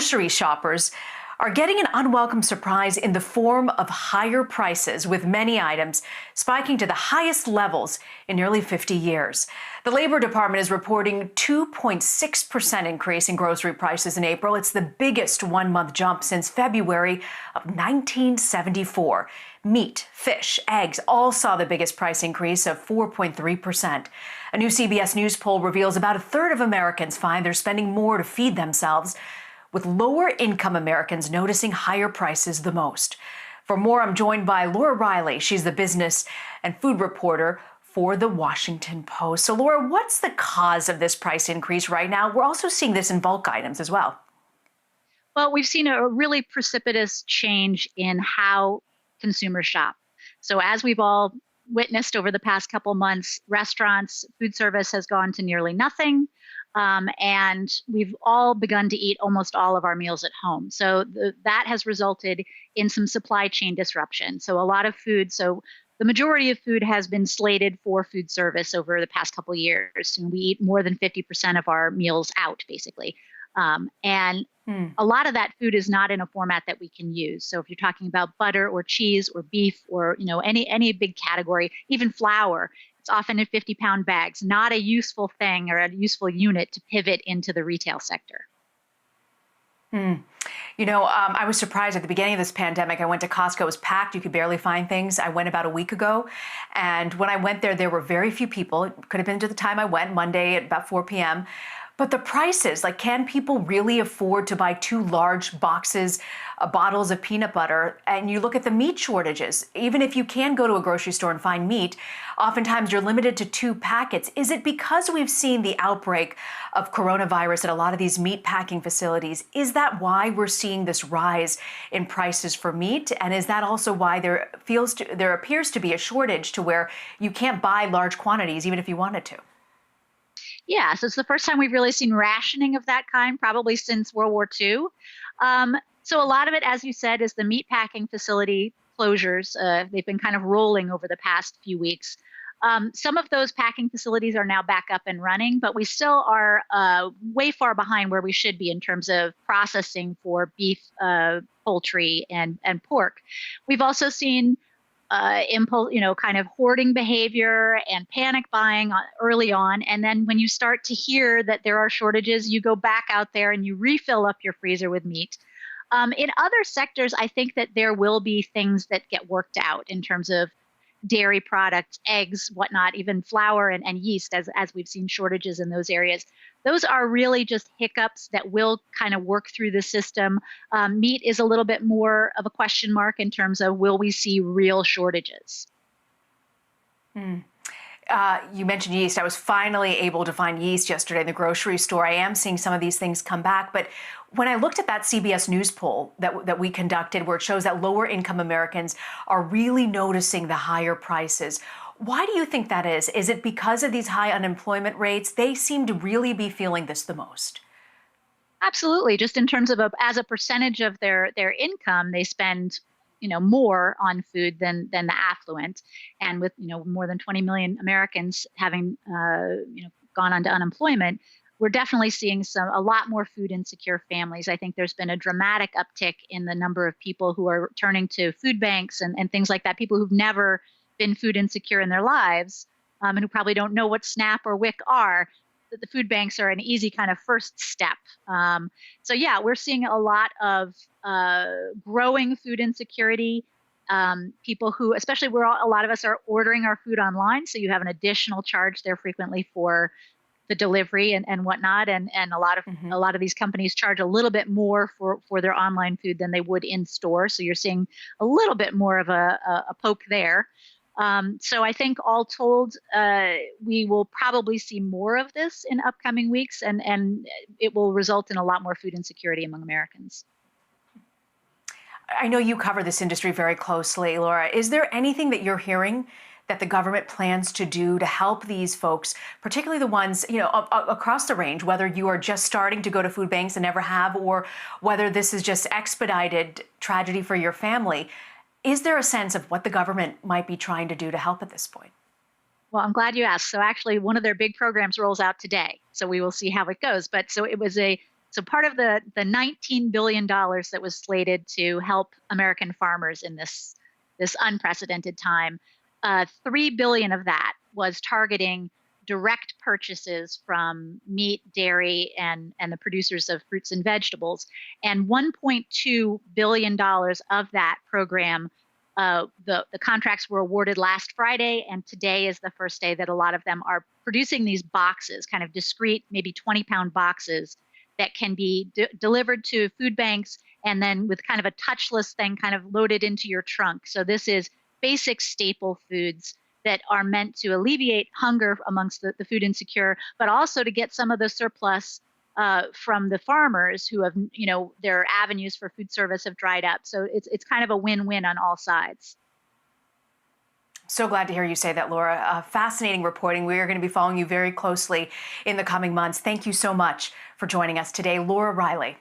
grocery shoppers are getting an unwelcome surprise in the form of higher prices, with many items spiking to the highest levels in nearly 50 years. The Labor Department is reporting 2.6% increase in grocery prices in April. It's the biggest one-month jump since February of 1974. Meat, fish, eggs all saw the biggest price increase of 4.3%. A new CBS News poll reveals about a third of Americans find they're spending more to feed themselves, with lower-income Americans noticing higher prices the most. For more, I'm joined by Reiley. She's the business and food reporter for the Washington Post. So, Laura, what's the cause of this price increase right now? We're also seeing this in bulk items as well. Well, we've seen a really precipitous change in how consumers shop. So as we've all witnessed over the past couple months, restaurants, food service has gone to nearly nothing. And we've all begun to eat almost all of our meals at home. So that has resulted in some supply chain disruption. So a lot of food, so the majority of food has been slated for food service over the past couple of years. And we eat more than 50% of our meals out, basically. A lot of that food is not in a format that we can use. So if you're talking about butter or cheese or beef or any big category, even flour, it's often in 50-pound bags, not a useful thing or a useful unit to pivot into the retail sector. I was surprised at the beginning of this pandemic. I went to Costco, it was packed. You could barely find things. I went about a week ago. And when I went there were very few people. It could have been to the time I went, Monday at about 4 p.m. But the prices, can people really afford to buy 2 large boxes, bottles of peanut butter? And you look at the meat shortages. Even if you can go to a grocery store and find meat, oftentimes you're limited to 2 packets. Is it because we've seen the outbreak of coronavirus at a lot of these meat packing facilities? Is that why we're seeing this rise in prices for meat? And is that also why there appears to be a shortage to where you can't buy large quantities even if you wanted to? Yeah, so it's the first time we've really seen rationing of that kind, probably since World War II. So a lot of it, as you said, is the meatpacking facility closures. They've been kind of rolling over the past few weeks. Some of those packing facilities are now back up and running, but we still are way far behind where we should be in terms of processing for beef, poultry, and pork. We've also seen impulse, kind of hoarding behavior and panic buying early on. And then when you start to hear that there are shortages, you go back out there and you refill up your freezer with meat. In other sectors, I think that there will be things that get worked out in terms of dairy products, eggs, whatnot, even flour and yeast, as we've seen shortages in those areas. Those are really just hiccups that will kind of work through the system. Meat is a little bit more of a question mark in terms of will we see real shortages? You mentioned yeast. I was finally able to find yeast yesterday in the grocery store. I am seeing some of these things come back. But when I looked at that CBS News poll that we conducted, where it shows that lower income Americans are really noticing the higher prices, why do you think that is? Is it because of these high unemployment rates? They seem to really be feeling this the most. Absolutely. Just in terms of as a percentage of their income, they spend more on food than the affluent. And with more than 20 million Americans having gone on to unemployment, we're definitely seeing a lot more food insecure families. I think there's been a dramatic uptick in the number of people who are turning to food banks and things like that, people who've never been food insecure in their lives, and who probably don't know what SNAP or WIC are. The food banks are an easy kind of first step. So yeah, we're seeing a lot of growing food insecurity. People who, especially a lot of us are ordering our food online, so you have an additional charge there frequently for the delivery and whatnot. And a lot of these companies charge a little bit more for their online food than they would in store. So you're seeing a little bit more of a poke there. So I think all told, we will probably see more of this in upcoming weeks, and it will result in a lot more food insecurity among Americans. I know you cover this industry very closely, Laura. Is there anything that you're hearing that the government plans to do to help these folks, particularly the ones, across the range, whether you are just starting to go to food banks and never have, or whether this is just expedited tragedy for your family? Is there a sense of what the government might be trying to do to help at this point? Well, I'm glad you asked. So actually, one of their big programs rolls out today. So we will see how it goes. But so it was a So part of the $19 billion that was slated to help American farmers in this unprecedented time, 3 billion of that was targeting direct purchases from meat, dairy, and the producers of fruits and vegetables, and $1.2 billion of that program. The contracts were awarded last Friday, and today is the first day that a lot of them are producing these boxes, kind of discrete, maybe 20-pound boxes that can be delivered to food banks and then with kind of a touchless thing kind of loaded into your trunk. So this is basic staple foods that are meant to alleviate hunger amongst the food insecure, but also to get some of the surplus from the farmers who have, their avenues for food service have dried up. So it's kind of a win-win on all sides. So glad to hear you say that, Laura. Fascinating reporting. We are going to be following you very closely in the coming months. Thank you so much for joining us today, Laura Reiley.